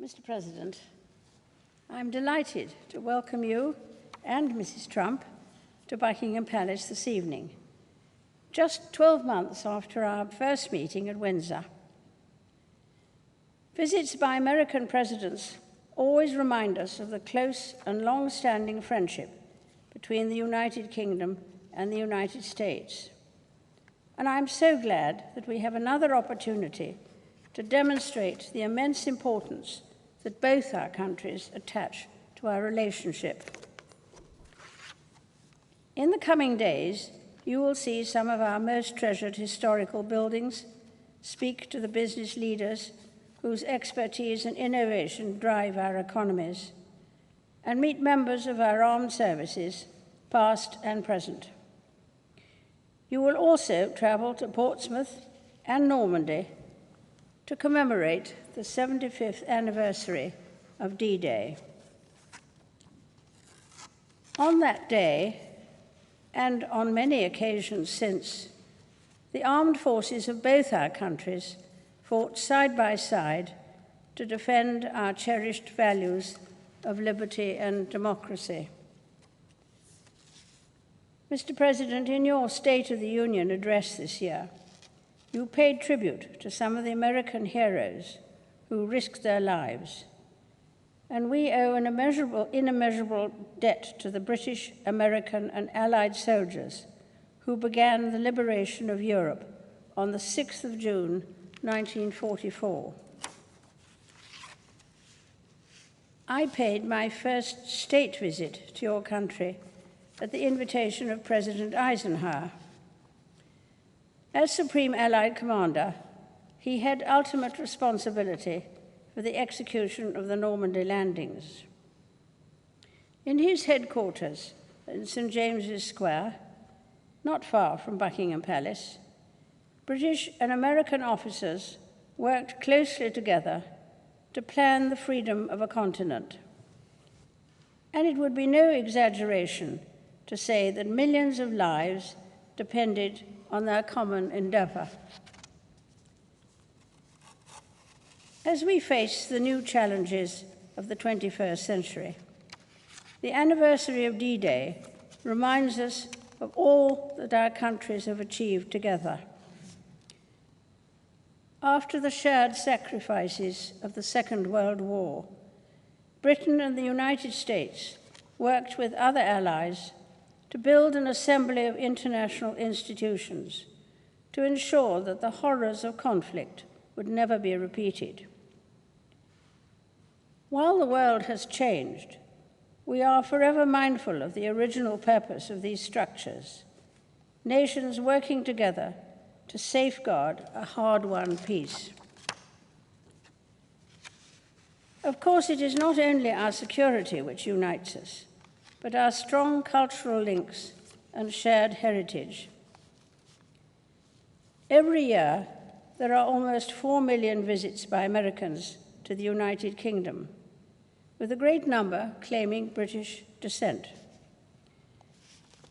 Mr. President, I'm delighted to welcome you and Mrs. Trump to Buckingham Palace this evening, just 12 months after our first meeting at Windsor. Visits by American presidents always remind us of the close and long-standing friendship between the United Kingdom and the United States. And I'm so glad that we have another opportunity to demonstrate the immense importance that both our countries attach to our relationship. In the coming days, you will see some of our most treasured historical buildings, speak to the business leaders whose expertise and innovation drive our economies, and meet members of our armed services, past and present. You will also travel to Portsmouth and Normandy to commemorate the 75th anniversary of D-Day. On that day, and on many occasions since, the armed forces of both our countries fought side by side to defend our cherished values of liberty and democracy. Mr. President, in your State of the Union address this year, you paid tribute to some of the American heroes who risked their lives, and we owe an immeasurable debt to the British, American, and Allied soldiers who began the liberation of Europe on the 6th of June, 1944. I paid my first state visit to your country at the invitation of President Eisenhower. As Supreme Allied Commander, he had ultimate responsibility for the execution of the Normandy landings. In his headquarters in St. James's Square, not far from Buckingham Palace, British and American officers worked closely together to plan the freedom of a continent. And it would be no exaggeration to say that millions of lives depended on their common endeavor. As we face the new challenges of the 21st century, the anniversary of D-Day reminds us of all that our countries have achieved together. After the shared sacrifices of the Second World War, Britain and the United States worked with other allies to build an assembly of international institutions to ensure that the horrors of conflict would never be repeated. While the world has changed, we are forever mindful of the original purpose of these structures, nations working together to safeguard a hard-won peace. Of course, it is not only our security which unites us, but our strong cultural links and shared heritage. Every year, there are almost 4 million visits by Americans to the United Kingdom, with a great number claiming British descent.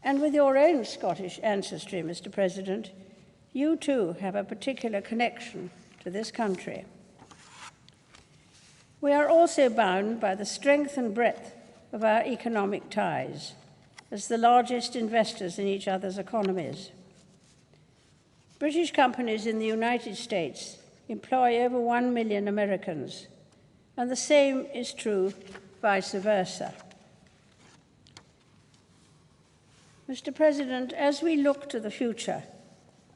And with your own Scottish ancestry, Mr. President, you too have a particular connection to this country. We are also bound by the strength and breadth of our economic ties as the largest investors in each other's economies. British companies in the United States employ over 1 million Americans, and the same is true vice versa. Mr. President, as we look to the future,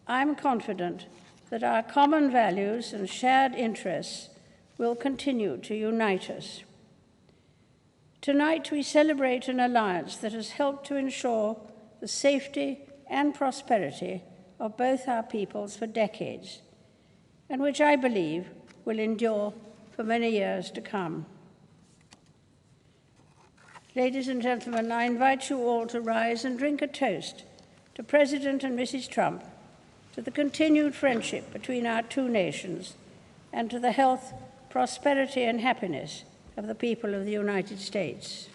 I'm confident that our common values and shared interests will continue to unite us. Tonight, we celebrate an alliance that has helped to ensure the safety and prosperity of both our peoples for decades, and which I believe will endure for many years to come. Ladies and gentlemen, I invite you all to rise and drink a toast to President and Mrs. Trump, to the continued friendship between our two nations, and to the health, prosperity, and happiness of the people of the United States.